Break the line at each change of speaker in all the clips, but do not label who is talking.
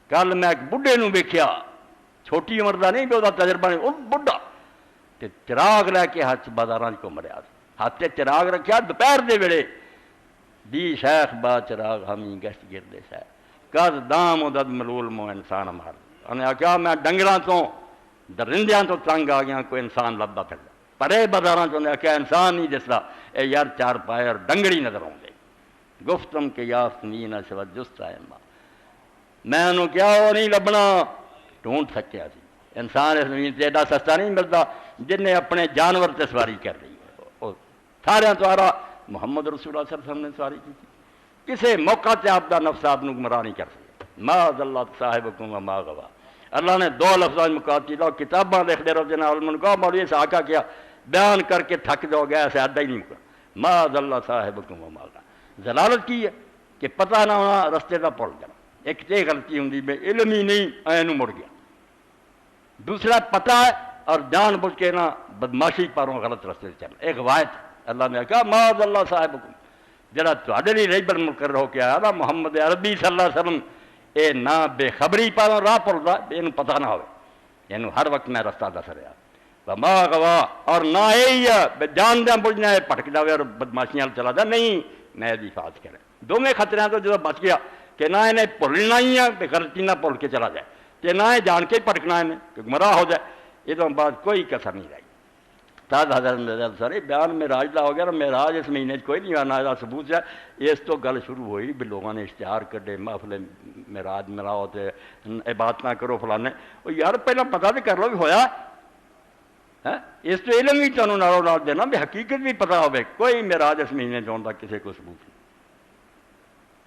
کل میں ایک بڈھے نو ویکھیا، چھوٹی عمر دا نہیں، وہ تجربہ نہیں، وہ بڈھا تے چراغ لے کے ہاتھ بازاراں گھوم رہا، ہاتھ تے چراغ رکھیا، دوپہر دے ویلے دی شیخ با چراغ ہمیں گشت گردے سے کد دام ادد ملول مو انسان مار، انہیں آخیا میں ڈنگراں تو درندیاں تو تنگ آ گیا، کوئی انسان لبدا پھر پرے بازاراں چ آخیا انسان نہیں دسدا، اے یار چار پائے اور ڈنگڑی نظر آؤندے، گفتم کہ یا سنین سوا جست آئے ماں، میں انہوں کیا وہ نہیں لبنا، ڈھونڈ سکیا سی انسان اس زمین سے ایڈا سستا نہیں ملتا جن نے اپنے جانور تے سواری کر رہی ہے، سارے توارا محمد رسول اللہ صلی اللہ علیہ وسلم نے سواری کی تھی، کسی موقع تے آپ دا نفس آپ نو گمراہ نہیں کر سکتا، ما ضلت صاحبکم وما غوا، اللہ نے دو لفظوں میں مقاتی لو کتاباں لکھ دے رہو جنہاں علماء کہا مولوی ایسا آقا کیا بیان کر کے تھک جاؤ گے، ایسے اڈا ہی نہیں مکا، ما ضلت صاحبکم وما غوا، ضلالت کی ہے کہ پتہ نہ ہونا رستے دا پڑ جانا، ایک تے غلطی ہوندی میں علم ہی نہیں اینو مڑ گیا، دوسرا پتہ ہے اور جان بوجھ کے نہ بدماشی پاروں غلط رستے سے چلنا، ایک روایت اللہ نے کہا ما ضلت صاحبکم، جڑا تواڈے لیے رہبر مقرر ہو کے آیا نا محمد عربی صلی اللہ علیہ وسلم، اے نہ بے خبری پاروں راہ پڑدا، اینو پتہ نہ ہوئے، اینو ہر وقت میں رستہ دس رہا، وما غوا، اور نہ یہی ہے جاندیاں بوجھنا ہے پھٹک جاوے اور بدماشیاں چلا جائے، نہیں میں دی حفاظت کرے، دونوں خطرے تو جب بچ گیا کہ نہ انہیں بھولنا ہی ہے کہ غلطی نہ بھول کے چلا جائے، کہ نہ جان کے پھٹکنا ہے کہ گمراہ ہو جائے، یہ تو بعد کوئی کسر نہیں رہی۔ تاز حضرت سارے بیان معراج دا ہو گیا، معراج اس مہینے کوئی نہیں آنا، دا ثبوت ہے، اس تو گل شروع ہوئی بھی لوگوں نے اشتہار کڈے محفل معراج ملاؤ تے عبادت نہ کرو فلانے، وہ یار پہلے پتہ تو کر لو بھی ہویا، اس تو علم بھی تمہیں نالوں نال دینا بھی حقیقت بھی پتہ ہوئے، کوئی معراج اس مہینے چاہتا کسی کو ثبوت نہیں،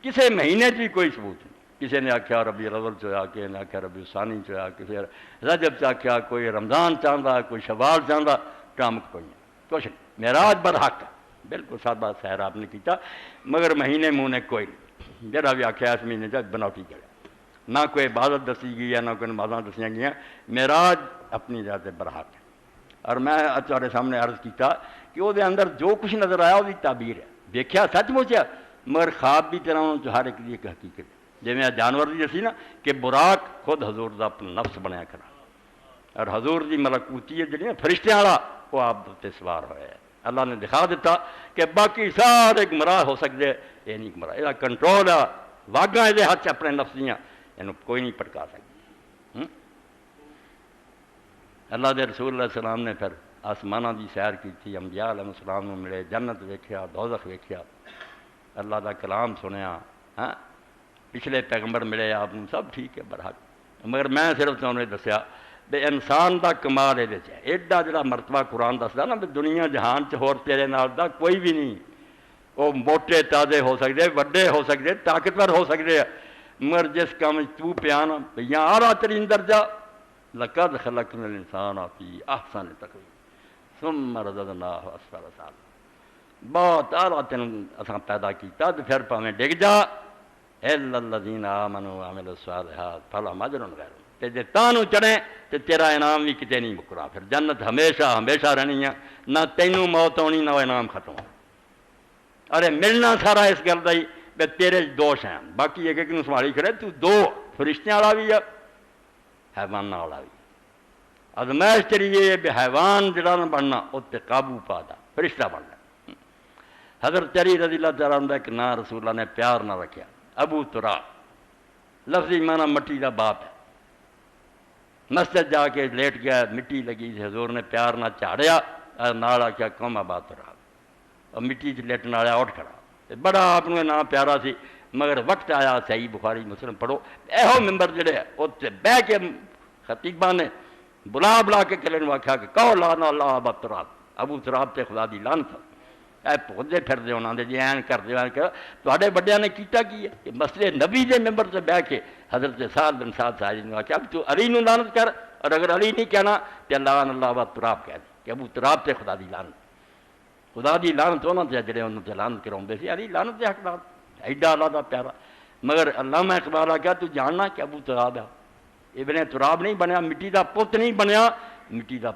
کسی مہینے بھی کوئی ثبوت نہیں، کسی نے آخیا ربیع الاول چویا، کسی نے آخیا ربیع الثانی چویا، کسی رجب چاخیا، کوئی رمضان چاہتا، کوئی شوال چاہتا، کام کوئی نہیں، کچھ نہیں، معراج برحق ہے، بالکل سادہ سیر آپ نے کیتا، مگر مہینے منہ نے کوئی نہیں، جڑا بھی آخیا اس مہینے چ بناوٹی کرے، نہ کوئی عبادت دسی گئی ہے نہ کوئی نمازاں دسیاں گئی، معراج اپنی ذات برحق ہے، اور میں تمہارے سامنے عرض کیتا کہ وہ اندر جو کچھ نظر آیا وہ تعبیر ہے، دیکھا سچ مچ ہے، مگر خواب بھی تیرا ہر ایک کی ایک حقیقت، جی میں جانور دی جیسی نا کہ براق خود حضور دا اپنا نفس بنیا کرا، اور حضور دی ملکوتیت جڑی نا فرشتیاں والا وہ آپ تے سوار ہوا ہے، اللہ نے دکھا دیتا کہ باقی سارے گمراہ ہو سکتے، یہ نہیں گمراہ، یہ کنٹرول ہے، واگاں یہ ہاتھ اپنے نفس دیاں، یہ کوئی نہیں پٹکا سکتا۔ اللہ دے رسول اللہ علیہ السلام نے پھر آسمانہ دی سیر کی تھی، انبیاء علیہ السلام نے ملے، جنت ویکھیا، دوزخ ویکھیا، اللہ دا کلام سنیا، پچھلے پیغمبر ملے آپ نے، سب ٹھیک ہے برحق، مگر میں صرف تمہیں دسیا بے انسان دا کمال یہ ہے، ایڈا جڑا مرتبہ قرآن دسدا نا بھی دنیا جہان چ ہور تیرے نال دا کوئی بھی نہیں، وہ موٹے تازے ہو سکتے، وڈے ہو سکتے، طاقتور ہو سکتے، مگر جس کام تو پیا نا یا اعلیٰ ترین درجہ، لقد خلقنا الانسان فی احسن تقویم ثم رددناہ اسفل سافلین، بہت اعلیٰ تین اساں پیدا کیتا تو پھر پاویں ڈگ جا، الا الذین آمنوا وعملوا الصالحات فلہم اجر غیر، تے جے تانوں چڑھے تے تیرا انعام بھی کتے نہیں مکرا، پھر جنت ہمیشہ ہمیشہ رہنی ہے، نہ تینوں موت ہونی نہ انعام ختم ہونا، ارے ملنا سارا اس گل دا ہی بے تیرے دوش ہیں، باقی ایک ایک نوں سنبھالی کھڑے، تو دو فرشتیاں والا بھی ہے حیواناں والا بھی، ازمائش تیری یہ ہے بھی حیوان جڑا نہ بننا اس تے قابو پا دا، فرشتہ بننا۔ حضرت علی رضی اللہ تعالیٰ عنہ ایک نا رسول اللہ نے پیار نہ رکھیا، ابو تراب، لفظی معنی مٹی دا باپ ہے، مسجد جا کے لیٹ گیا، مٹی لگی، حضور نے پیار نہ چاڑیا، نال آخیا قوم ابا تراب، اور مٹی چ لیٹن والا اٹھ کھڑا، بڑا آپ نے نام پیارا سی، مگر وقت آیا صحیح بخاری مسلم پڑھو، ایہو ممبر جڑے اتنے بہ کے خطیباں نے بلا کے کلے نو آخیا کہ کہو لانا اللہ ابا تراب، ابو تراب تے خدا دی لعنت، اے پودے پھر دے انہاں دے جی این کر دے این کر، تواڈے بڑیاں نے کیتا کی ہے کہ مسجد نبی دے ممبر تے بہ کے حضرت سعد بن سعد ساجد نے آخیا تو علی نو لعنت کر، اور اگر علی نہیں کہنا تے لعن اللہ ابا تراب کہہ دے کہ ابو تراب تے خدا دی لعنت، خدا دی لعنت انہاں تے جڑے انہاں تے لعنت کراوندے سی، علی لعنت دے حقدار، ایڈا اللہ دا پیارا، مگر علامہ اقبال آ کیا تو جاننا کہ ابو تراب ہے، ابن تراب نہیں بنیا، مٹی دا پت نہیں بنیا، مٹی دا